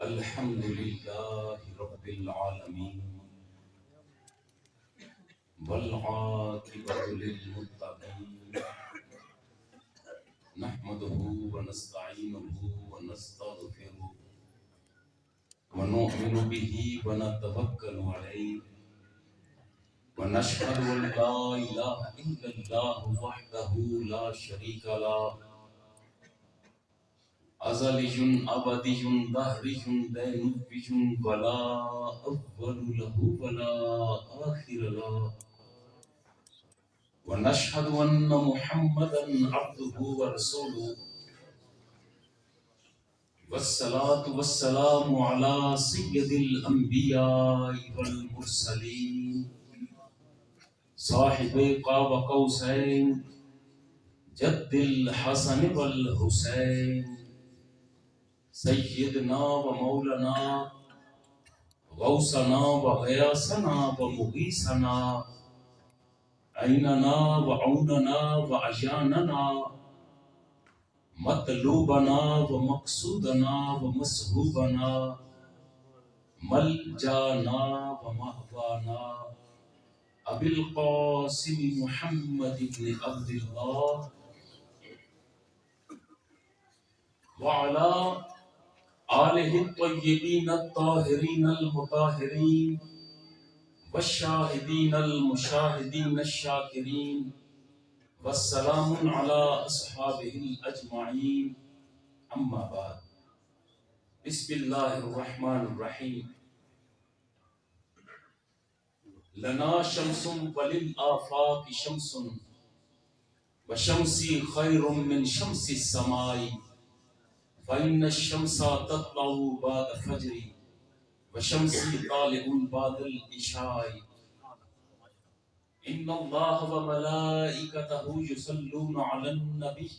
الحمد لله رب العالمين والعاقبة للمتقين نحمده ونستعينه ونستغفره ونؤمن به ونتوكل عليه ونشهد أن لا إله إلا الله وحده لا شريك له أزلي أبدي دهري دينوي ولا أول له ولا آخر له ونشهد أن محمدا عبده ورسوله والصلاة والسلام على سيد الأنبياء والمرسلين صاحب قاب قوسين جد الحسن والحسين سيدنا ومولانا غوثنا وغياثنا ومغيثنا عيننا وعوننا وعياننا مطلوبنا ومقصودنا ومصحوبنا ملجانا ومأوانا أبي القاسم محمد بن عبد الله وعلى آله الطيبين الطاهرين المطهرين والشاهدين المشاهدين الشاكرين والسلام على أصحابه الأجمعين أما بعد بسم الله الرحمن الرحيم لنا شمس وللآفاق شمس وشمسي خير من شمس السماء فإن الشمس تطلع بعد فجر وشمسي طالع بعد العشاء إن الله وملائكته يصلون على النبي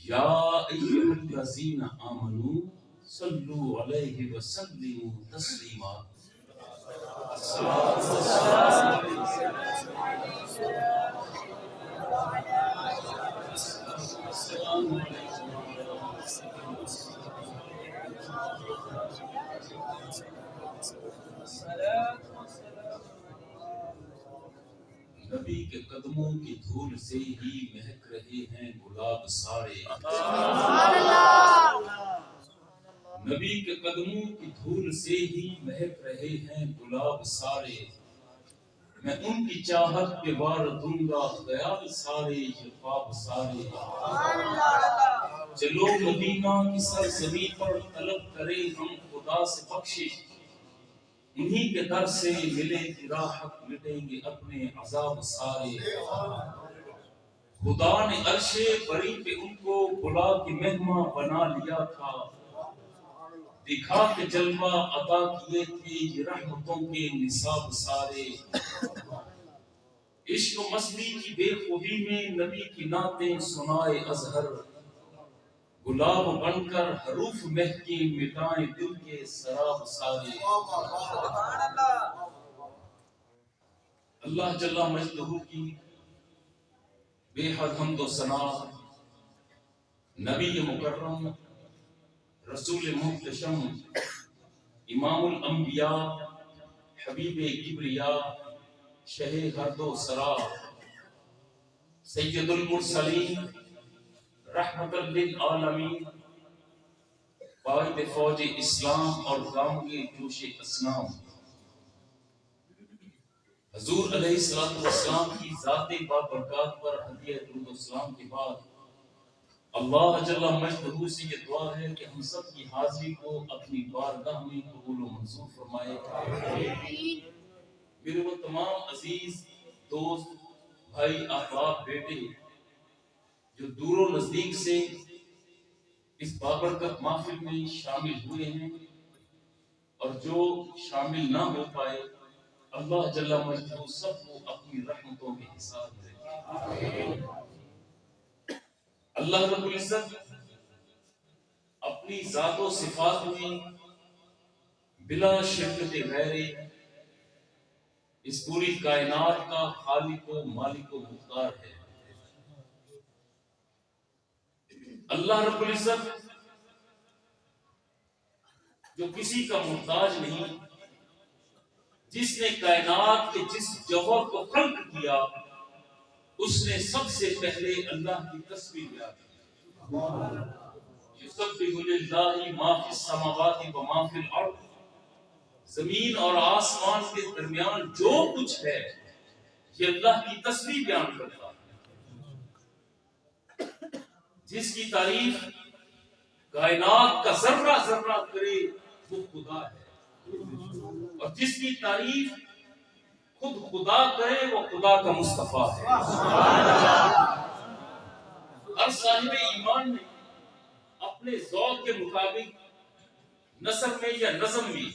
يا أيها الذين آمنوا صلوا عليه وسلموا تسليما نبی کے قدموں کی دھول سے ہی مہک رہے ہیں گلاب سارے نبی کے قدموں کی دھول سے ہی مہک رہے ہیں گلاب سارے میں ان کی چاہت پہ وار دوں گا خیال سارے یہ خواب سارے چلو مدینہ کی سرزمین پر طلب کریں ہم خدا سے بخشش انہی کے در سے ملے کی راحت مٹیں گے اپنے عذاب سارے خدا نے عرش بری پہ ان کو بلا کے مہمان بنا لیا تھا دکھا کے جلوہ عطا کیے تھے یہ رحمتوں کے نصاب سارے عشق و مستی کی بے خوبی میں نبی کی نعتیں سنائے ازہر گلاب بن کر حروف مہکی مٹائیں دل کے سراب سارے اللہ جل مجدہ کی بے حد حمد و ثنا نبی مکرم رسول محتشم امام الانبیاء حبیب کبریا شہ ہرد و سرا سید المرسلین رحمت للعالمین قائد فوج اسلام اور گاؤں کے جوش اسلام حضور علیہ السلام کی ذات بابرکات پر ہدیہ درود و سلام کے بعد اللہ جل مجدہ سے یہ دعا ہے کہ ہم سب کی حاضری کو اپنی بارگاہ میں قبول و منظور فرمائے میرے وہ تمام عزیز دوست بھائی احباب بیٹے جو دور و نزدیک سے اس بابرکت محفل میں شامل ہوئے ہیں اور جو شامل نہ ہو پائے اللہ جل مجدہ سب کو اپنی رحمتوں کے حساب میں رکھے اللہ رب العزت اپنی ذات و صفات میں بلا شرکت غیر اس پوری کائنات کا خالق و مالک و مختار ہے اللہ رب العزت جو کسی کا محتاج نہیں، جس نے کائنات کے جس جوہر کو خلق کیا اس نے سب سے پہلے اللہ کی تصویر یاد کی۔ یسبح للہ ما فی السماوات و ما فی الارض، زمین اور آسمان کے درمیان جو کچھ ہے یہ اللہ کی تصویر بیان کرتا ہے۔ جس کی تعریف کائنات کا ذرہ ذرہ کرے وہ خدا ہے، اور جس کی تعریف خود خدا کرے وہ خدا کا مصطفیٰ ہے۔ ہر صاحب ایمان نے اپنے ذوق کے مطابق نثر میں یا نظم میں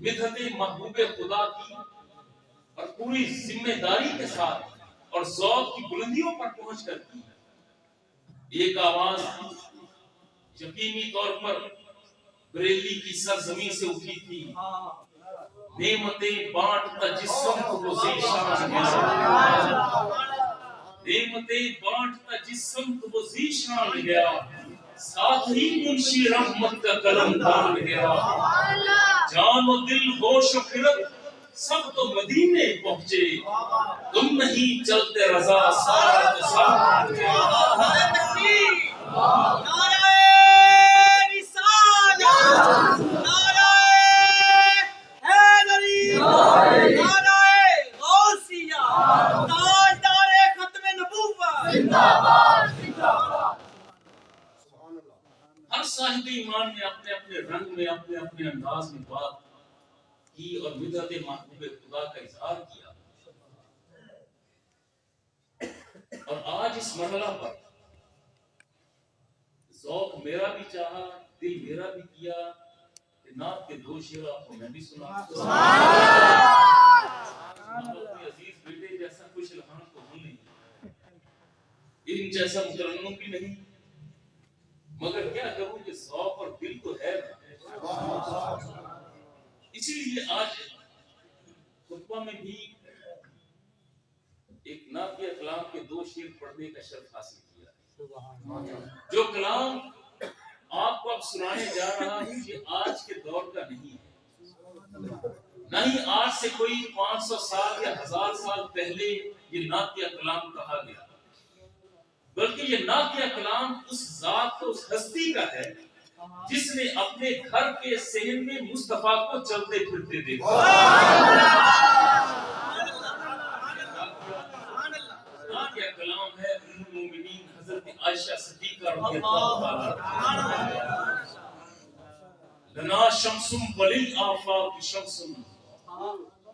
مدحت محبوب خدا کی اور پوری ذمہ داری کے ساتھ اور ذوق کی بلندیوں پر پہنچ کر کی۔ ایک آواز یقینی طور پر بریلی کی سرزمین سے اٹھی تھی، نعمتیں بانٹتا جس سمت وہ ذیشان گیا، نعمتیں بانٹتا جس سمت وہ ذیشان گیا، ساتھ ہی منشی رحمت کا قلم دان گیا، جان و دل ہوش و خرد سب تو مدینے پہنچے، تم نہیں چلتے رضا سارا تو سارا گیا۔ ہر صاحب ایمان نے اپنے اپنے رنگ میں اپنے اپنے انداز میں بات کی اور مدحت محبوب خدا کا اظہار کیا۔ اور آج اس مرحلہ پر ذوق میرا بھی چاہا، دل میرا بھی کیا کہ نعت کے دو شعر آپ کو میں بھی سنا۔ اپنے عزیز بیٹے جیسا خوش الحان تو ہوں نہیں، ان جیسا مترنم بھی نہیں، مگر کیا کروں کہ ذوق اور دل تو ہے نا۔ اسی لیے آج خطبہ میں بھی ایک نعتیہ کلام کے دو شعر پڑھنے کا شرف حاصل کیا۔ جو کلام آپ کو اب سنانے جا رہا ہوں یہ آج کے دور کا نہیں ہے، نہ ہی آج سے کوئی 500 سال یا 1000 سال پہلے یہ نعتیہ کلام کہا گیا، بلکہ یہ نعتیہ کلام اس ذات کو، اس ہستی کا ہے جس نے اپنے گھر کے صحن میں مصطفیٰ کو چلتے پھرتے دیکھا۔ نعتیہ کلام ہے ام المومنین حضرت عائشہ صدیقہ رضی اللہ عنہا۔ لنا شمس وللآفاق شمس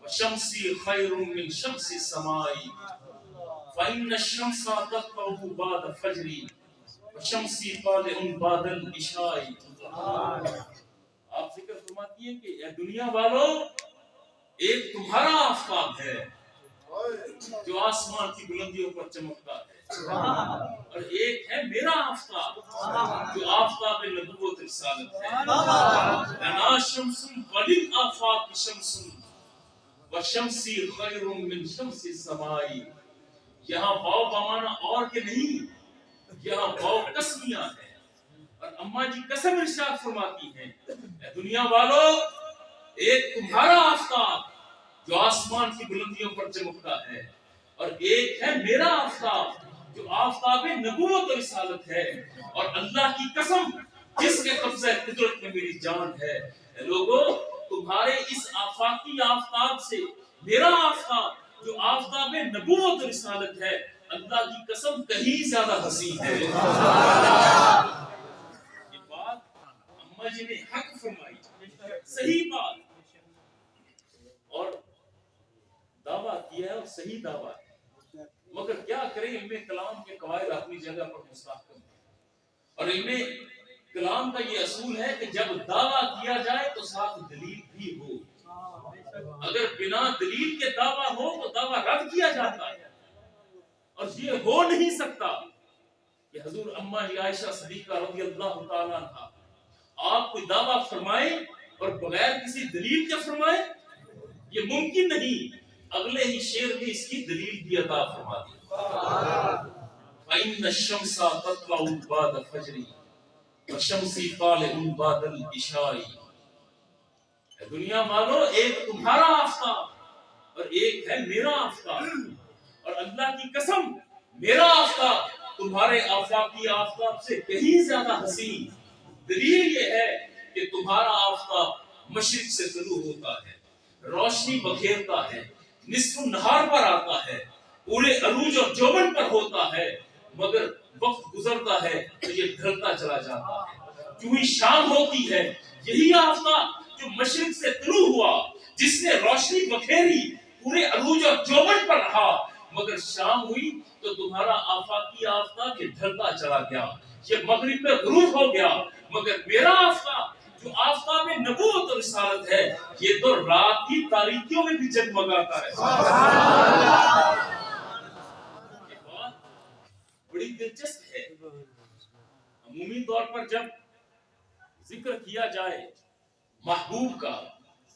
وشمسی خیر من شمس السماء فإن الشمس تطلع بعد فجر وشمسی طالع بعد العشاء۔ آپ ذکر فرماتی ہیں کہ اے دنیا والو، ایک تمہارا آفتاب ہے جو آسمان کی بلندیوں پر چمکتا ہے، اور ایک ہے میرا آفتاب جو آفتاب نبوت رسالت ہے۔ لنا شمس وللآفاق شمس وشمسی خیر من شمس السماء۔ یہاں واو بمانا اور کے نہیں، یہاں واو قسمیاں ہیں، اور اماں جی قسم ارشاد فرماتی ہیں اے دنیا والو، ایک تمہارا آفتاب جو آسمان کی بلندیوں پر چمکتا ہے، اور ایک ہے میرا آفتاب جو آفتاب نبوت و رسالت ہے، اور اللہ کی قسم جس کے قبضہ قدرت میں میری جان ہے، اے لوگو تمہارے اس آفاقی آفتاب سے میرا آفتاب جو آفتاب نبوت و رسالت ہے، اللہ کی قسم کہیں زیادہ حسین ہے۔ یہ بات اماں جی نے حق فرمائی، صحیح بات، اور دعویٰ کیا ہے، اور صحیح دعویٰ ہے، مگر کیا کریں، علم کلام کے قواعد اپنی جگہ پر مستحکم ہے، اور علم کلام کا یہ اصول ہے کہ جب دعویٰ کیا جائے تو ساتھ دلیل بھی ہو، اگر بنا دلیل کے دعویٰ ہو تو دعویٰ رد کیا جاتا ہے، اور یہ ہو نہیں سکتا کہ حضور اماں عائشہ صدیقہ رضی اللہ تعالیٰ عنہا آپ کوئی دعویٰ فرمائیں اور بغیر کسی دلیل کے فرمائیں، یہ ممکن نہیں۔ اگلے ہی شعر میں اس کی دلیل بھی عطا فرما دی۔ فَإِنَّ الشَّمْسَ تَطْلَعُ بَعْدَ فَجْرِ وَالشَّمْسِ طَالِعٌ بَعْدَ الْعِشَاءِ۔ اے دنیا والو، ایک تمہارا آفتاب اور ایک ہے میرا آفتاب، اور اللہ کی قسم میرا آفتاب تمہارے آفاقی آفتاب سے کہیں زیادہ حسین۔ دلیل یہ ہے کہ تمہارا آفتاب مشرق سے طلوع ہوتا ہے، روشنی بکھیرتا ہے، نصف النہار پر آتا ہے، پورے عروج اور جوبن پر ہوتا ہے، مگر وقت گزرتا ہے تو یہ ڈھلتا چلا جاتا ہے۔ جو ہی شام ہوتی ہے، یہی آفتاب جو مشرق سے طلوع ہوا، جس نے روشنی بکھیری، پورے عروج اور جوبن پر رہا، مگر شام ہوئی تو تمہارا آفاقی آفتاب یہ ڈھلتا چلا گیا، یہ مغرب میں غروب ہو گیا، مگر میرا آفتاب جو آفتاب نبوت اور رسالت ہے، یہ تو رات کی تاریکیوں میں بھی جگمگاتا ہے۔ یہ بات بڑی دلچسپ ہے۔ عمومی طور پر جب ذکر کیا جائے محبوب کا،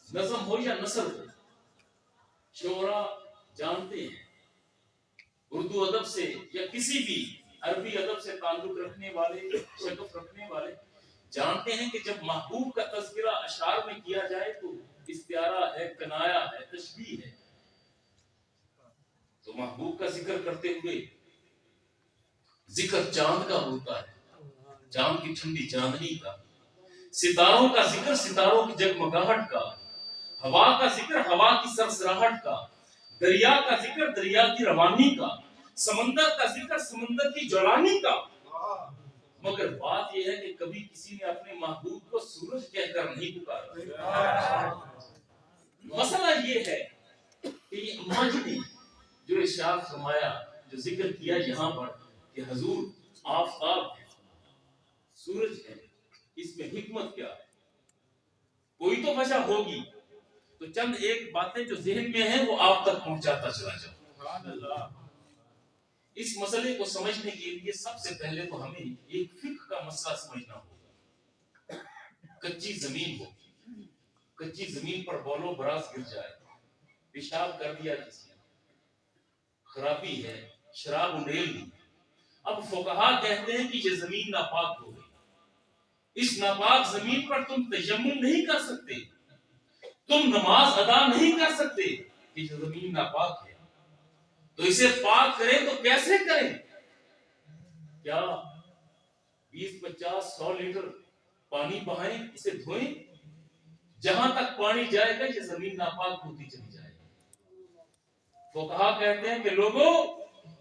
نظم ہو یا نثر ہو، شعراء جانتے ہیں، اردو ادب سے یا کسی بھی عربی ادب سے تعلق رکھنے والے، شغف رکھنے والے جانتے ہیں کہ جب محبوب کا تذکرہ اشعار میں کیا جائے تو استعارہ ہے، کنایا ہے، تشبیہ ہے۔ تو محبوب کا ذکر کرتے ہوئے ذکر چاند کا ہوتا ہے، چاند کی ٹھنڈی چاندنی کا، ستاروں کا ذکر ستاروں کی جگمگاہٹ کا، ہوا کا ذکر ہوا کی سرسراہٹ کا، دریا کا ذکر دریا کی روانی کا، سمندر کا ذکر سمندر کی جولانی کا۔ مگر بات یہ ہے کہ کبھی کسی نے اپنے محبوب کو سورج کہہ کر نہیں پکارا۔ مسئلہ یہ ہے کہ یہ ماجدی جو ارشاد فرمایا، جو ذکر کیا یہاں پر کہ حضور آفتاب ہے، سورج ہے، اس میں حکمت کیا ہے؟ کوئی تو وجہ ہوگی، تو چند ایک باتیں جو ذہن میں ہیں وہ آپ تک پہنچاتا چلا جاؤں۔ اس مسئلے کو سمجھنے کے لیے سب سے پہلے تو ہمیں ایک فقہ کا مسئلہ سمجھنا ہوگا۔ کچی زمین ہو، کچی زمین پر بول و براز گر جائے، پیشاب کر دیا کسی نے، خرابی ہے، شراب انڈیل دی، اب فقہا کہتے ہیں کہ یہ زمین ناپاک ہو گئی۔ اس ناپاک زمین پر تم تیمم نہیں کر سکتے، تم نماز ادا نہیں کر سکتے کہ یہ زمین ناپاک ہے۔ تو اسے پاک کریں تو کیسے کریں؟ کیا 20 50 100 لیٹر پانی بہائیں، اسے دھوئیں؟ جہاں تک پانی جائے گا یہ زمین ناپاک ہوتی چلی جائے گی۔ فقہا کہتے ہیں کہ لوگوں،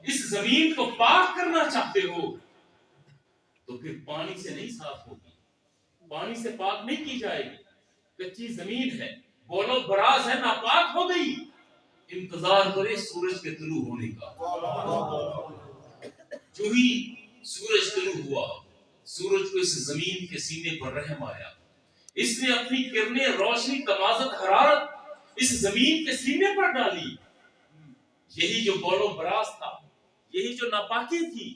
اس زمین کو پاک کرنا چاہتے ہو تو پھر پانی سے نہیں صاف ہوگی، پانی سے پاک نہیں کی جائے گی۔ کچی زمین ہے، بولو براز ہے، ناپاک ہو گئی، انتظار کرے سورج کے طلوع ہونے کا۔ جو ہی سورج طلوع ہوا، سورج کو اس زمین کے سینے پر رحم آیا، اس نے اپنی کرنیں، روشنی، تمازت، حرارت اس زمین کے سینے پر ڈالی۔ یہی جو بول و براز تھا، یہی جو ناپاکی تھی،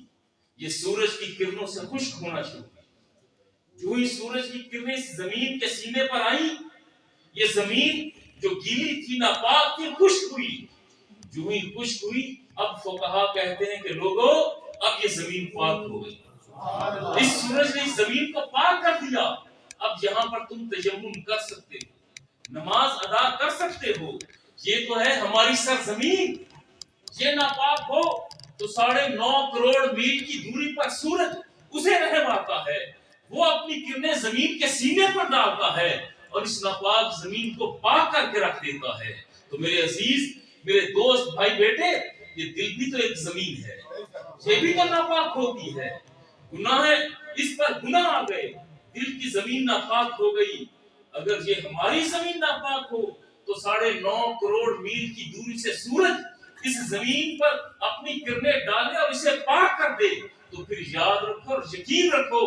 یہ سورج کی کرنوں سے خشک ہونا شروع ہوئی۔ جو ہی سورج کی کرنیں اس زمین کے سینے پر آئیں، یہ زمین جو گیلی تھی، ناپاک تھی، خشک ہوئی۔ جو ہی خشک ہوئی، اب فقہا کہتے ہیں کہ لوگوں، اب یہ زمین پاک ہو گئی۔ اس سورج نے اس زمین کو پاک کر دیا، اب یہاں پر تم تیمم کر سکتے ہو، نماز ادا کر سکتے ہو۔ یہ تو ہے ہماری سرزمین، یہ ناپاک ہو تو 9.5 کروڑ میل کی دوری پر سورج اسے رحم آتا ہے، وہ اپنی کرنیں زمین کے سینے پر ڈالتا ہے اور اس ناپاک زمین کو پاک کر کے رکھ دیتا ہے۔ تو میرے عزیز، میرے دوست، بھائی، بیٹے، یہ دل بھی تو ایک زمین ہے، یہ بھی تو ناپاک ہوتی ہے۔ گناہ ہے، اس پر گناہ آ گئے، دل کی زمین ناپاک ہو گئی۔ اگر یہ ہماری زمین ناپاک ہو تو 9.5 کروڑ میل کی دوری سے سورج اس زمین پر اپنی کرنیں ڈالے اور اسے پاک کر دے، تو پھر یاد رکھو اور یقین رکھو،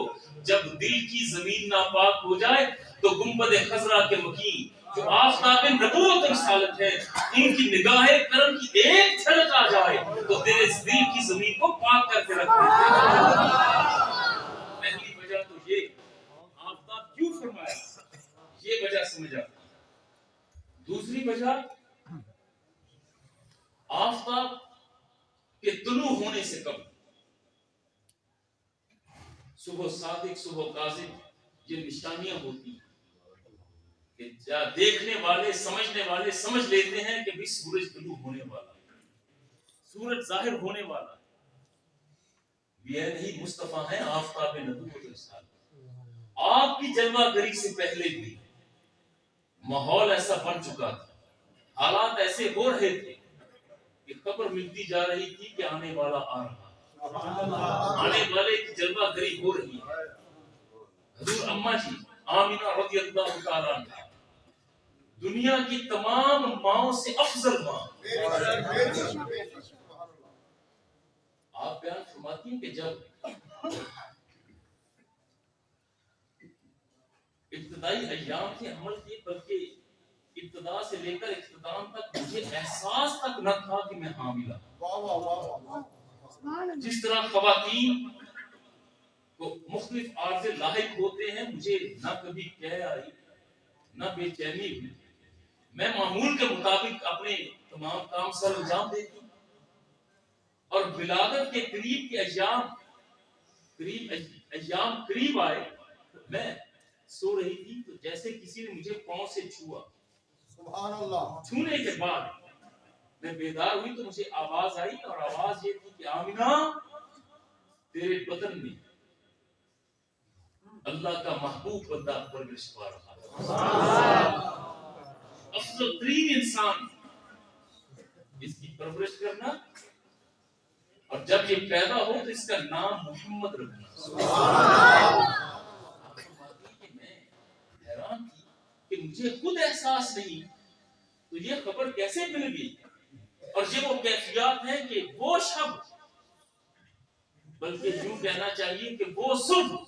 جب دل کی زمین ناپاک ہو جائے تو گنبد خضرا کے مکین جو آفتاب نبوت رسالت ہے، ان کی نگاہ کرم کی ایک جھلک آ جائے تو تیرے دل کی زمین کو پاک کر کے رکھ دیتے ہیں۔ پہلی وجہ تو یہ، آفتاب کیوں فرمایا، یہ وجہ سمجھا۔ دوسری وجہ، آفتاب کے طلوع ہونے سے قبل صبح صادق، صبح کاذب، یہ نشانیاں ہوتی ہیں۔ کہ دیکھنے والے سمجھنے والے سمجھ لیتے ہیں کہ بھی سورج طلوع ہونے والا ہے، سورج ظاہر ہونے والا ہے، یہ نہیں مصطفیٰ ہیں آفتاب نبوت و رسالت۔ آپ کی جلوہ گری سے پہلے بھی ماحول ایسا بن چکا تھا، حالات ایسے ہو رہے تھے کہ خبر ملتی جا رہی تھی کہ آنے والا آ رہا، آنے والے کی جلوہ گری ہو رہی ہے۔ حضور اماں جی آمینہ رضی اللہ تعالیٰ عنہ دنیا کی تمام ماؤں سے افضل ماں، آپ بیان فرماتی ہیں کہ جب ابتدائی ایام کے عمل کے، بلکہ ابتدا سے لے کر اختتام تک مجھے احساس تک نہ تھا کہ میں حاملہ۔ جس طرح خواتین کو مختلف عارضے لاحق ہوتے ہیں، مجھے نہ کبھی قے آئی نہ بے چینی ہوئی، میں معمول کے مطابق اپنے تمام کام سر انجام دیتی، اور ولادت کے قریب کے ایام قریب آئے، میں سو رہی تھی تو جیسے کسی نے مجھے پاؤں سے چھوا، سبحان اللہ، چھونے کے بعد میں بیدار ہوئی تو مجھے آواز آئی، اور آواز یہ تھی کہ آمینہ تیرے بدن میں اللہ کا محبوب بندہ پرورش پا رہا ہے، افضل ترین انسان اس کی پرورش کرنا، اور جب یہ پیدا ہو تو اس کا نام محمد رکھنا۔ میں حیران تھی کہ مجھے خود احساس نہیں تو یہ خبر کیسے مل گئی، اور یہ وہ کیفیات ہیں کہ وہ شب، بلکہ یوں کہنا چاہیے کہ وہ صبح،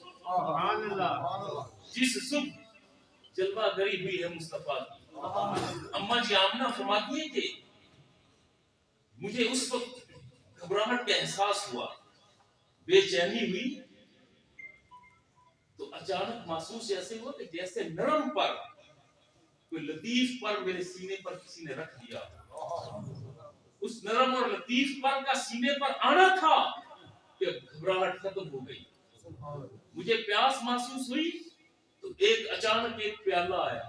جس صبح جلوہ گری ہوئی ہے مصطفیٰ کی۔ اماں جی آمنہ فرماتی ہے کہ مجھے اس وقت گھبراہٹ کا احساس ہوا، بے چینی ہوئی، تو اچانک محسوس ایسے ہوا کہ جیسے نرم پر کوئی لطیف پر میرے سینے پر کسی نے رکھ دیا۔ اس نرم اور لطیف پر کا سینے پر آنا تھا کہ گھبراہٹ ختم ہو گئی، مجھے پیاس محسوس ہوئی تو اچانک ایک پیالہ آیا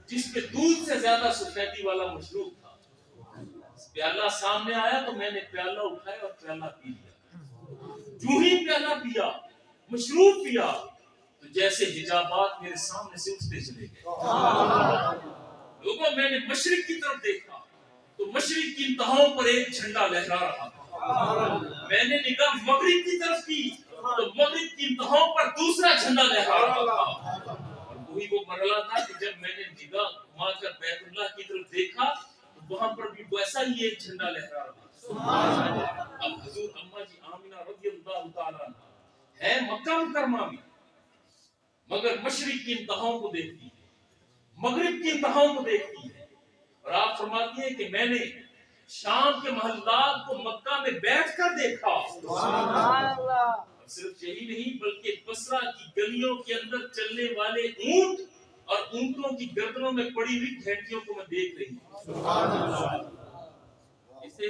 جس کے دودھ سے زیادہ سفیدی والا مشروب تھا۔ پیالہ سامنے آیا تو میں نے پیالہ اٹھایا اور پیالہ پی لیا۔ جو ہی پیالہ پیا، مشروب پیا، تو جیسے حجابات میرے سامنے سے اٹھتے چلے گئے۔ لوگوں، میں نے مشرق کی طرف دیکھا تو مشرق کی انتہاؤں پر ایک جھنڈا لہرا رہا تھا، میں نے نگاہ مغرب کی طرف کی تو مغرب کی انتہاؤں پر دوسرا جھنڈا لہرا رہا تھا، اور وہی وہ مرحلہ تھا کہ جب میں نے نگاہ گھما کر بیت اللہ کی طرف دیکھا تو وہاں پر بھی ویسا ہی ایک جھنڈا لہرا رہا تھا۔ اب حضور اماں جی آمینہ رضی اللہ تعالیٰ عنہ ہے مکہ مکرمہ میں، مگر مشرق کی انتہاؤں کو دیکھتی ہے، مغرب کی انتہاؤں کو دیکھتی ہے، اور آپ فرماتی ہیں کہ میں نے شام کے محلات کو مکہ میں بیٹھ کر دیکھا۔ سبحان اللہ۔ صرف یہی نہیں بلکہ بصرہ کی گلیوں کے اندر چلنے والے اونٹ اور اونٹوں کی گردنوں میں پڑی ہوئی گھنٹیوں کو میں دیکھ رہی ہوں۔ سبحان اللہ۔ اسے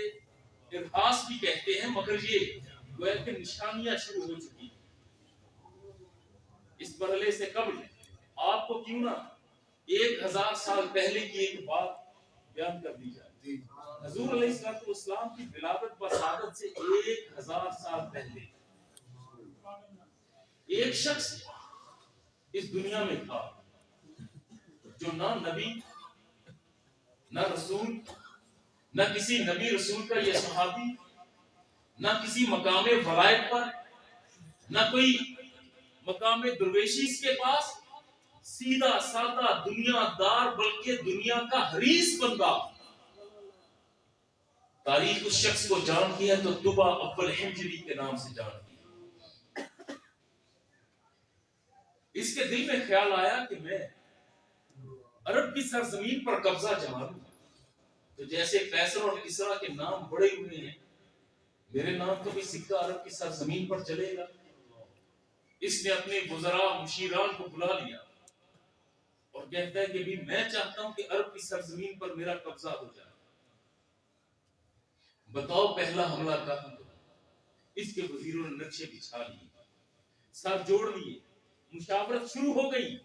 ارہاس بھی کہتے ہیں، مگر یہ گویا کہ نشانیاں شروع ہو چکی ہیں۔ اس مرحلے سے قبل آپ کو کیوں نہ 1000 سال پہلے کی ایک بات بیان کر دی جائے۔ حضور علیہ السلام کی ولادت بسعادت سے 1000 سال پہلے ایک شخص اس دنیا میں تھا جو نہ نبی نہ رسول، نہ کسی نبی رسول کا یہ صحابی، نہ کسی مقام ولایت پر، نہ کوئی مقام درویشی اس کے پاس، سیدھا سادہ دنیا دار بلکہ دنیا کا حریص بندہ۔ تاریخ اس شخص کو جانتی ہے تو طبع اول ہجری کے نام سے جانتی ہے۔ اس کے دل میں خیال آیا کہ میں عرب کی سرزمین پر قبضہ جما لوں، تو جیسے قیصر اور کسریٰ کے نام بڑے ہوئے ہیں، میرے نام کا بھی سکہ عرب کی سرزمین پر چلے گا۔ اس نے اپنے وزراء مشیران کو بلا لیا اور کہتا ہے کہ بھی میں چاہتا ہوں کہ عرب کی سرزمین پر میرا قبضہ ہو جائے، بتاؤ پہلا حملہ کہاں ہوگا؟ اس کے وزیروں نے نقشے بچھا لیے، سر جوڑ لیے، مشاورت شروع ہو گئی۔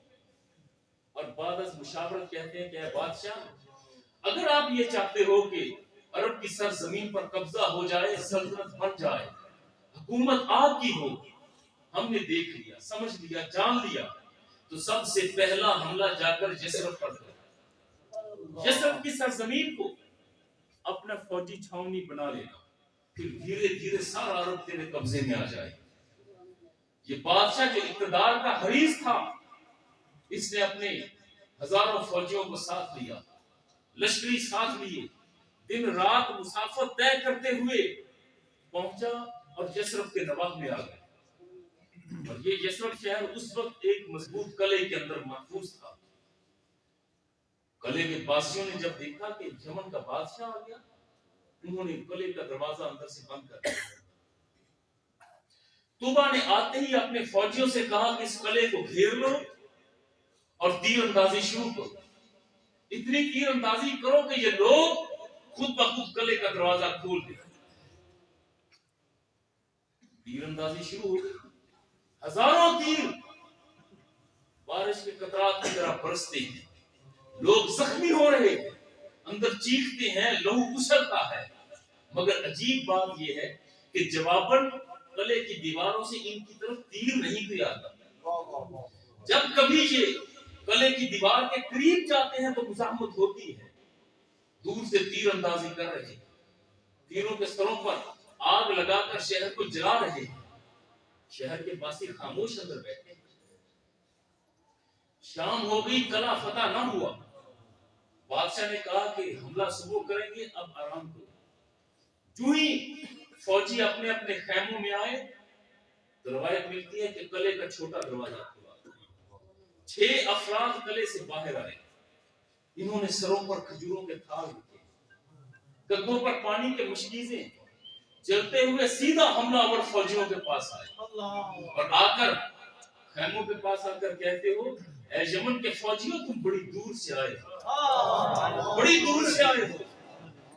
اور بعد از مشاورت کہتے ہیں کہ اے بادشاہ اگر آپ یہ چاہتے ہو کہ عرب کی سرزمین پر قبضہ ہو جائے، سلطنت بن جائے، حکومت آپ کی ہو، ہم نے دیکھ لیا، سمجھ لیا، جان لیا، تو سب سے پہلا حملہ جا کر یثرب پر کرو، یثرب کی سرزمین کو اپنا فوجی چھاونی بنا لینا، پھر دھیرے دھیرے سارا عرب تیرے قبضے میں آ جائے۔ یہ بادشاہ جو اقتدار کا حریص تھا، اس نے اپنے ہزاروں فوجیوں کو ساتھ لیا، لشکری ساتھ لیے، دن رات مسافت طے کرتے ہوئے پہنچا اور یثرب کے نواح میں آ گئے۔ اور یہ یثرب شہر اس وقت ایک مضبوط قلعے کے اندر محفوظ تھا۔ قلعے کے باسیوں نے جب دیکھا کہ یمن کا بادشاہ آ گیا، انہوں نے قلعے کا دروازہ اندر سے بند کر دیا۔ طوبہ نے آتے ہی اپنے فوجیوں سے کہا کہ اس قلعے کو گھیر لو اور تیر اندازی شروع کرو۔ اتنی تیر اندازی کرو کہ یہ لوگ خود بخود قلعے کا دروازہ کھول دیں۔ تیر اندازی شروع ہو گئی، ہزاروں تیر بارش کے قطرات کی طرح برستے ہیں، لوگ زخمی ہو رہے ہیں، اندر چیختے ہیں، لہو اچھلتا ہے۔ مگر عجیب بات یہ ہے کہ جواباً قلعے کی دیواروں سے ان کی طرف تیر نہیں کوئی آتا۔ جب کبھی یہ قلعے کی دیوار کے قریب جاتے ہیں تو مزاحمت ہوتی ہے، دور سے تیر اندازی کر رہے ہیں، تیروں کے سروں پر آگ لگا کر شہر کو جلا رہے ہیں۔ شہر کے باسی خاموش اندر بیٹھے۔ شام ہو گئی، قلعہ فتح نہ ہوا۔ بادشاہ نے کہا کہ حملہ صبح کریں گے، اب آرام کرو۔ جو ہی فوجی اپنے اپنے خیموں میں آئے تو روایت ملتی ہے کہ قلعے کا چھوٹا دروازہ کھلا، 6 افراد قلعے سے باہر آئے۔ انہوں نے سروں پر کھجوروں کے تھال رکھے، کندھوں پر پانی کے مشکیزیں، چلتے ہوئے سیدھا حملہ آور فوجیوں کے پاس آئے اور آ کر خیموں کے پاس آ کر کہتے ہو اے یمن کے فوجیوں، تم بڑی دور سے آئے ہو، بڑی دور سے آئے ہو،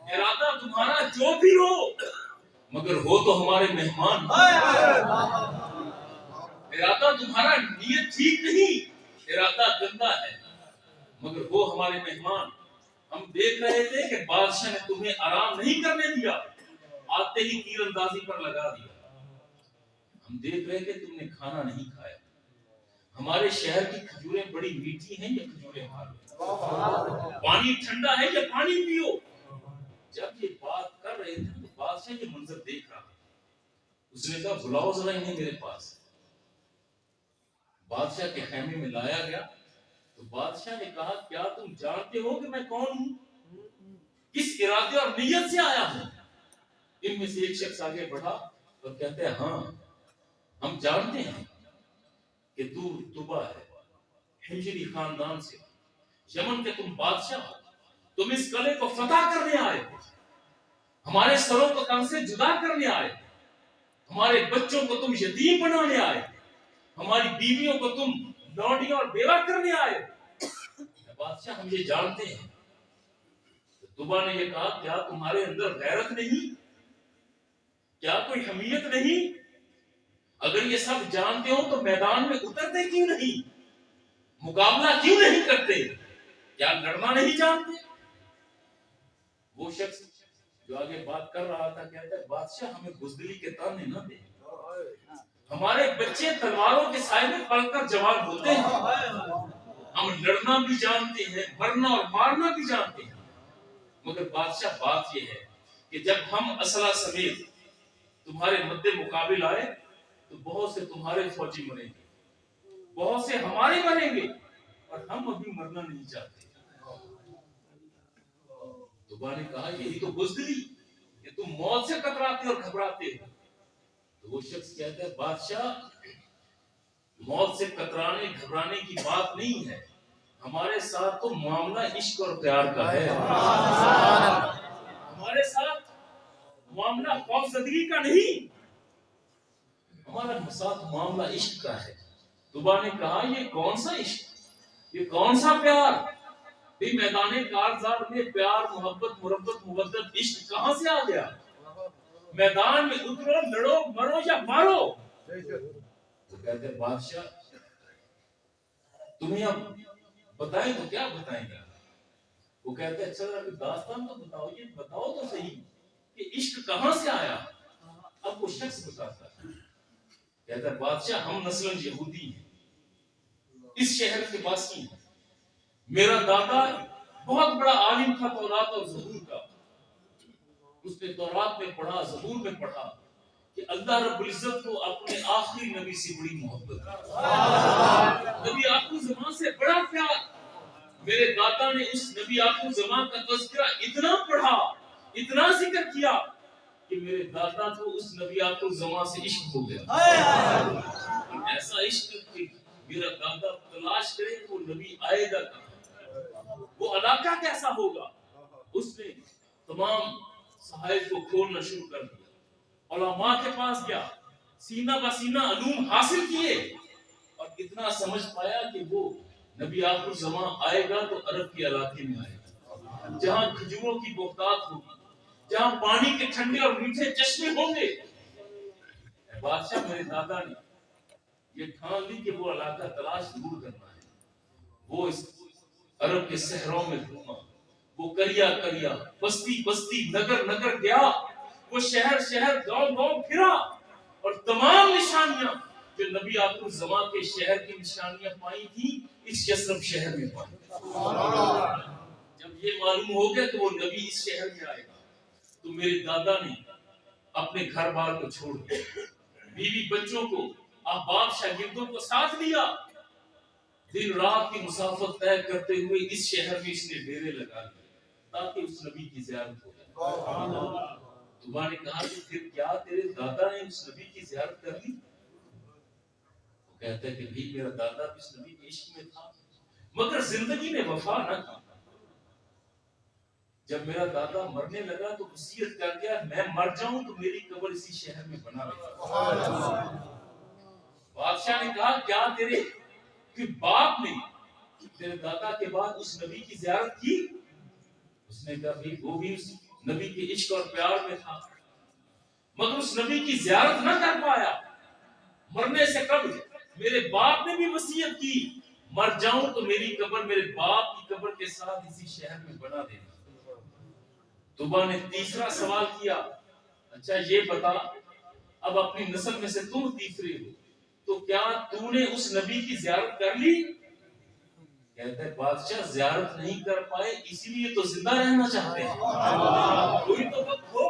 ارادہ تمہارا جو بھی ہو مگر ہو تو ہمارے مہمان۔ ارادہ تمہارا نیت ٹھیک نہیں، ارادہ گندا ہے، مگر ہو ہمارے مہمان۔ ہم دیکھ رہے تھے کہ بادشاہ نے تمہیں آرام نہیں کرنے دیا، آتے ہی تیر اندازی پر لگا دیا۔ ہم دیکھ رہے تھے تم نے کھانا نہیں کھایا۔ ہمارے شہر کی کھجوریں بڑی میٹھی ہیں، یہ کھجوریں کھا لو، پانی ٹھنڈا ہے، یہ پانی پیو۔ جب یہ بات کر رہے تھے تو بادشاہ یہ منظر دیکھ رہا، اس نے کہا بلاؤ ذرا انہیں میرے پاس۔ بادشاہ کے خیمے میں لایا گیا تو بادشاہ نے کہا کیا تم جانتے ہو کہ میں کون ہوں، کس ارادے اور نیت سے آیا ہوں؟ ان میں سے ایک شخص آگے بڑھا اور کہتے ہیں ہاں ہم جانتے ہیں کہ تو طوبہ ہے، ہجری خاندان سے، یمن کے تم بادشاہ ہو، تم اس قلعے کو فتح کرنے آئے ہو، ہمارے سروں کو تن سے جدا کرنے آئے، ہمارے بچوں کو تم یتیم بنانے آئے، ہماری بیویوں کو تم لونڈیاں اور بیوہ کرنے آئے۔ بادشاہ ہم یہ جانتے ہیں۔ طوبہ نے یہ کہا کیا تمہارے اندر غیرت نہیں، کیا کوئی حمیت نہیں؟ اگر یہ سب جانتے ہو تو میدان میں اترتے کیوں نہیں، مقابلہ کیوں نہیں کرتے، کیا لڑنا نہیں جانتے؟ وہ شخص جو آگے بات کر رہا تھا کہتا ہے بادشاہ ہمیں بزدلی کے تانے نہ دے، ہمارے بچے تلواروں کے سائے میں پل کر جوان ہوتے ہیں، ہم لڑنا بھی جانتے ہیں، مرنا اور مارنا بھی جانتے ہیں، مگر بادشاہ بات یہ ہے کہ جب ہم اسلحہ سمیت تمہارے مد مقابل آئے تو بہت سے تمہارے فوجی مریں گے، بہت سے ہمارے مریں گے، اور ہم ابھی مرنا نہیں چاہتے۔ طوبہ نے کہا یہی تو بزدلی کہ تم موت سے کتراتے اور گھبراتے ہو۔ تو وہ شخص کہتا ہے بادشاہ موت سے کترانے گھبرانے کی بات نہیں ہے، ہمارے ساتھ تو معاملہ عشق اور پیار کا ہے، ہمارے ساتھ معاملہ خوف زدگی کا نہیں، ہمارا ساتھ معاملہ عشق کا ہے۔ طوبہ نے کہا یہ کون سا عشق، یہ کون سا پیار، بھی میدان کارزار میں پیار محبت مربت مودت عشق کہاں سے آ گیا؟ میدان میں اترو، لڑو، مرو یا مارو۔ تو کہتے ہیں بادشاہ تمہیں اب بتائیں تو کیا بتائیں گے؟ وہ کہتے ہیں اچھا ذرا داستان تو بتاؤ، یہ بتاؤ تو صحیح کہ عشق کہاں سے آیا۔ اب وہ شخص بتاتا ہے، کہتا ہے بادشاہ ہم نسل یہودی ہیں، اس شہر کے باسی ہیں، میرا دادا بہت بڑا عالم تھا تورات اور زبور کا، اس نے تورات میں پڑھا، زبور میں پڑھا کہ اللہ رب العزت کو اپنے آخری نبی سے بڑی محبت ہے، نبی آخر زمان سے بڑا پیار۔ میرے دادا نے اس نبی آخر زمان کا تذکرہ اتنا پڑھا، اتنا ذکر کیا کہ میرے دادا کو اس نبی آخر زمان سے عشق ہو گیا، ایسا عشق کہ میرا دادا تلاش کرے وہ نبی آئے گا کہاں، وہ علاقہ کیسا ہوگا۔ اس نے تمام صحائف کو کھولنا شروع کر دیا، علماء کے پاس گیا، سینہ بسینہ علوم حاصل کیے، اور اتنا سمجھ پایا کہ وہ نبی آخر زمان آئے گا تو عرب کے علاقے میں آئے گا، جہاں کھجوروں کی بہتات ہوگی، جہاں پانی کے ٹھنڈے اور میٹھے چشمے ہوں گے۔ بادشاہ میرے دادا نے یہ ٹھان لی کہ وہ علاقہ تلاش ضرور کرنا ہے۔ وہ اس عرب کے صحراؤں میں گھوما، وہ کریا کریا، بستی بستی، نگر نگر گیا، وہ شہر شہر، گاؤں گاؤں پھرا، اور تمام نشانیاں جو نبی آخر زمان کے شہر کی نشانیاں پائی تھی اس یثرب شہر میں پائی۔ جب یہ معلوم ہو گیا کہ وہ نبی اس شہر میں آئے گا تو میرے دادا نے اپنے گھر بار کو چھوڑ دیا، بیوی بچوں کو، احباب شاگردوں کو ساتھ لیا، دن رات کی مسافت طے کرتے ہوئے اس شہر میں اس نے ڈیرے لگا لیے تاکہ اس نبی کی زیارت ہو جائے۔ دعا نے کہا کہ پھر کیا تیرے دادا نے اس نبی کی زیارت کر لی؟ وہ کہتا ہے کہ بھی میرا دادا بھی اس نبی کے عشق میں تھا مگر زندگی نے وفا نہ کی۔ جب میرا دادا مرنے لگا تو وصیت کر گیا میں مر جاؤں تو میری قبر اسی شہر میں بنا لے۔ بادشاہ نے کہا کیا تیرے باپ نے تیرے دادا کے بعد اس نبی کی زیارت کی؟ اس نے کہا بھی وہ بھی اس نبی کے عشق اور پیار میں تھا مگر اس نبی کی زیارت نہ کر پایا۔ مرنے سے قبل میرے باپ نے بھی وصیت کی مر جاؤں تو میری قبر میرے باپ کی قبر کے ساتھ اسی شہر میں بنا دینا۔ توبہ نے تیسرا سوال کیا اچھا یہ بتا اب اپنی نسل میں سے تم تیسرے ہو تو کیا تو نے اس نبی کی زیارت کر لی؟ کہتا ہے بادشاہ زیارت نہیں کر پائے اسی لیے تو زندہ رہنا چاہتے ہیں۔ کوئی تو وقت ہو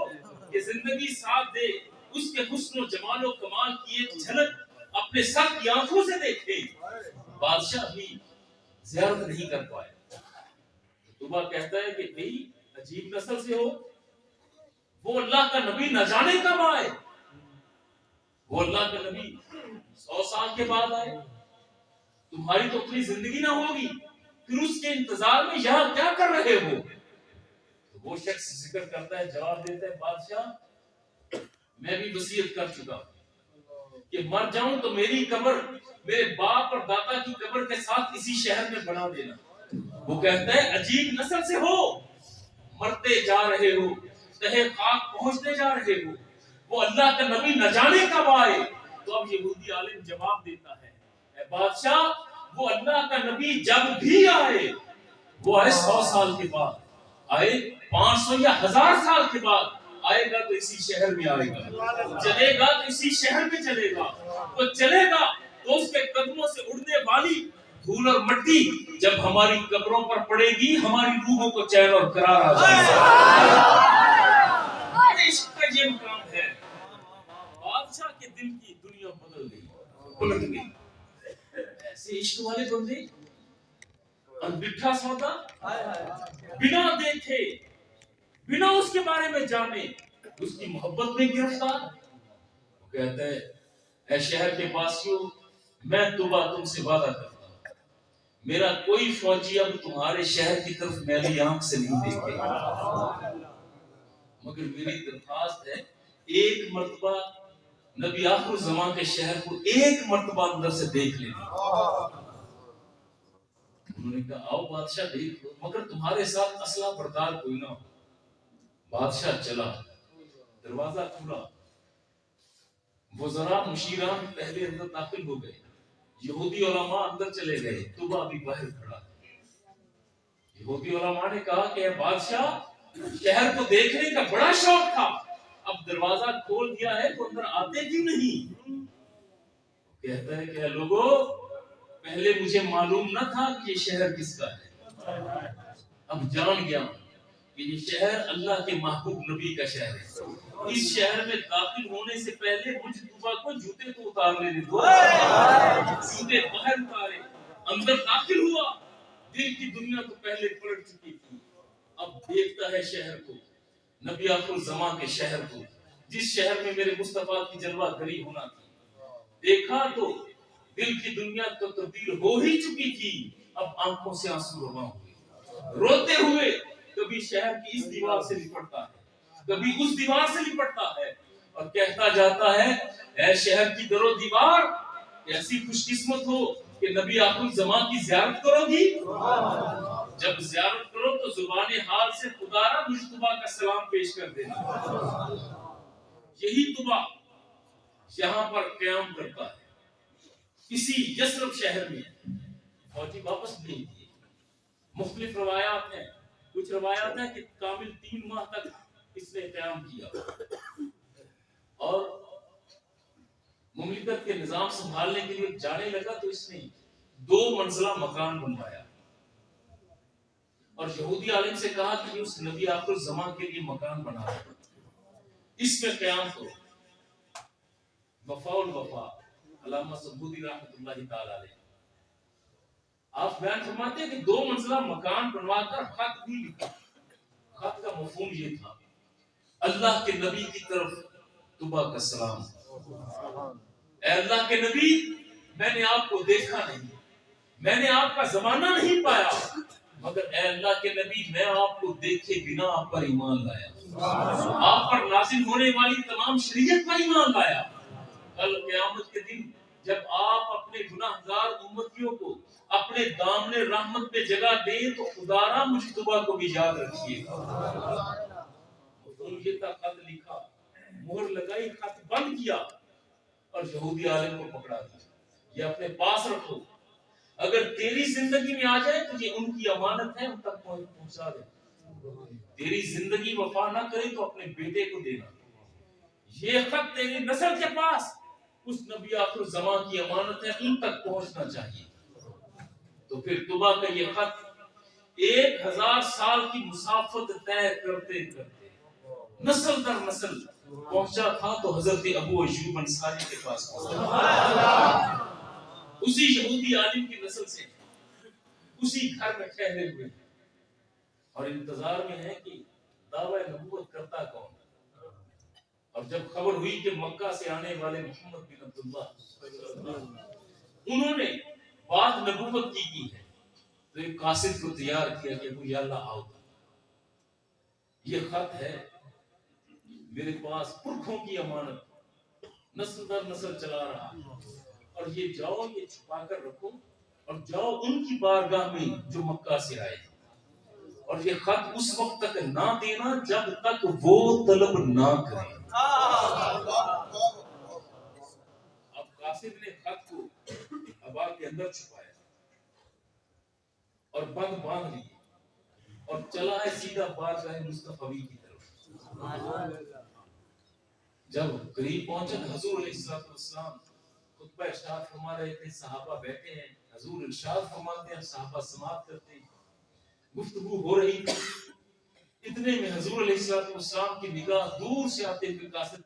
کہ زندگی ساتھ دے، اس کے حسن و جمال و کمال کی ایک جھلک اپنے سب کی آنکھوں سے دیکھے۔ بادشاہ بھی زیارت نہیں کر پائے۔ توبہ کہتا ہے کہ بھئی عجیب نسل سے ہو، وہ اللہ کا نبی نہ جانے کب آئے، وہ اللہ کا نبی 100 سال کے بعد آئے، تمہاری تو اپنی زندگی نہ ہوگی، پھر اس کے انتظار میں یہاں کیا کر رہے ہو؟ تو وہ شخص ذکر کرتا ہے، جواب دیتا ہے بادشاہ میں بھی وصیت کر چکا کہ مر جاؤں تو میری قبر میرے باپ اور دادا کی قبر کے ساتھ اسی شہر میں بنا دینا۔ وہ کہتا ہے عجیب نسل سے ہو، مرتے جا رہے ہو، تہے خاک پہنچتے جا رہے ہو، وہ اللہ کا نبی نہ جانے کب آئے۔ تو اب یہودی عالم جواب دیتا ہے اے بادشاہ وہ اللہ کا نبی جب بھی آئے وہ آئے 100 سال کے بعد، آئے 500 یا 1000 سال کے بعد، آئے گا تو اسی شہر میں آئے گا، چلے گا تو اسی شہر میں چلے گا، وہ چلے گا تو اس کے قدموں سے اڑنے والی دھول اور مٹی جب ہماری قبروں پر پڑے گی ہماری روحوں کو چین اور قرار آ جائے گا۔ عشق کا یہ مقام ہے، بادشاہ کے دل کی دنیا بدل گئی، پلٹ گئی۔ ایسے عشق والے بندے انبٹھا سودا بنا دیکھے بنا اس کے بارے میں جانے اس کی محبت میں گرفتار۔ وہ کہتا ہے اے شہر کے پاسیوں میں توبہ تم سے وعدہ کرتا ہوں میرا کوئی فوجی اب تمہارے شہر کی طرف میلی آنکھ سے نہیں دیکھے گا، مگر میری درخواست ہے ایک مرتبہ نبی آخر زمان کے شہر کو ایک مرتبہ اندر سے دیکھ لینا۔ انہوں نے کہا آؤ بادشاہ دیکھ لو مگر تمہارے ساتھ اسلحہ بردار کوئی نہ ہو۔ بادشاہ چلا، دروازہ کھلا، وزراء مشیران پہلے اندر داخل ہو گئے، یہودی علماء اندر چلے گئے، توبہ بھی باہر کھڑا۔ یہودی علماء نے کہا کہ اے بادشاہ، شہر کو دیکھنے کا بڑا شوق تھا، اب دروازہ کھول دیا ہے تو اندر آتے کیوں نہیں؟ کہتا ہے کہ اے لوگوں، پہلے مجھے معلوم نہ تھا کہ یہ شہر کس کا ہے، اب جان گیا کہ یہ شہر اللہ کے محبوب نبی کا شہر ہے۔ اس شہر میں داخل ہونے سے پہلے مجھ طوبا کو جوتے تو اتارنے دو، جوتے باہر اتارے، اندر داخل ہوا، دل کی دنیا تو پہلے پلٹ چکی تھی، اب دیکھتا ہے شہر کو، نبی آخر الزمان کے شہر کو، جس شہر میں میرے مصطفیٰ کی جلوہ گری ہونا تھی۔ دیکھا تو دل کی دنیا تو تبدیل ہو ہی چکی تھی، اب آنکھوں سے آنسو رواں ہوئے، روتے ہوئے کبھی شہر کی اس دیوار سے لپٹتا ہے، کبھی اس دیوار سے لپٹتا ہے، اور کہتا جاتا ہے اے شہر کی در و دیوار، ایسی خوش قسمت ہو کہ نبی آخر الزمان کی زیارت کرو گی، جب زیارت کرو تو زبان حال سے خدا را مجتبیٰ کا سلام پیش کر دینا۔ یہی طبع یہاں پر قیام کرتا ہے، اسی یثرب شہر میں فوجی واپس بھیج دیے۔ مختلف روایات ہیں، کچھ روایات ہیں کہ کامل 3 ماہ تک اس نے قیام کیا، اور مملکت کے نظام سنبھالنے کے لیے جانے لگا تو اس نے 2 منزلہ مکان بنوایا، اور یہودی عالم سے کہا کہ اس نبی آخر الزمان کے لیے مکان بنا رہا ہے، اس میں قیام کرو۔ وفا الوفا علامہ سبودی رحمۃ اللہ تعالی علیہ آپ بیان فرماتے ہیں کہ 2 منزلہ مکان بنوا کر خط بھی لکھا۔ خط کا مفہوم یہ تھا، اللہ کے نبی کی طرف طبع کا سلام، اے اللہ کے نبی، میں نے آپ کو دیکھا نہیں، میں نے آپ کا زمانہ نہیں پایا، مگر اے اللہ کے نبی، میں آپ کو دیکھے بنا آپ پر ایمان لایا، آپ پر نازل ہونے والی تمام شریعت پر ایمان لایا۔ کل قیامت کے دن جب آپ اپنے گناہگار امتیوں کو اپنے دامن رحمت پہ جگہ دیں تو خدا را مجتبیٰ کو بھی یاد رکھیے گا۔ یہ تھا، خط لکھا، مہر لگائی، خط بند کیا، اور یہودی عالم کو پکڑا دیا، یہ اپنے پاس رکھو، اگر تیری زندگی میں آ جائے تو یہ ان کی امانت ہے، ان تک پہنچا دے، تیری زندگی وفا نہ کرے تو اپنے بیٹے کو دینا، یہ خط تیری نسل کے پاس اس نبی آخر الزمان کی امانت ہے، ان تک پہنچنا چاہیے۔ تو پھر طبع کا یہ خط 1000 سال کی مسافت طے کرتے کرتے نسل در نسل پہنچا تھا، تو حضرت ابو ایوب انصاری کے پاس پہنچا، اسی یہودی عالم کی نسل سے، اسی گھر میں ٹھہرے ہوئے، اور انتظار میں ہے کہ دعوی نبوت کرتا کون۔ اور جب خبر ہوئی کہ مکہ سے آنے والے محمد بن عبداللہ انہوں نے بات نبوت کی ہے، تو ایک قاصد کو تیار کیا کہ یا اللہ آؤ، یہ خط ہے میرے پاس، پرکھوں کی امانت، نسل در نسل چلا رہا، اور یہ جاؤ، یہ چھپا کر رکھو، اور جاؤ ان کی بارگاہ میں جو مکہ سے آئے، اور یہ خط اس وقت تک نہ دینا جب تک وہ طلب نہ کرے۔ اب قاصد نے خط کو ابا کے اندر چھپایا اور بند باندھ لی، اور چلا ہے سیدھا بارگاہ مصطفی کی طرف۔ جب قریب پہنچا حضور علیہ السلام خطبہ ارشاد فرما رہے تھے، صحابہ بیٹھے ہیں، حضور ارشاد فرماتے ہیں، صحابہ سماعت کرتے ہیں، گفتگو ہو رہی تھی، اتنے میں حضور علیہ السلام کی نگاہ دور سے آتے ہوئے قاصد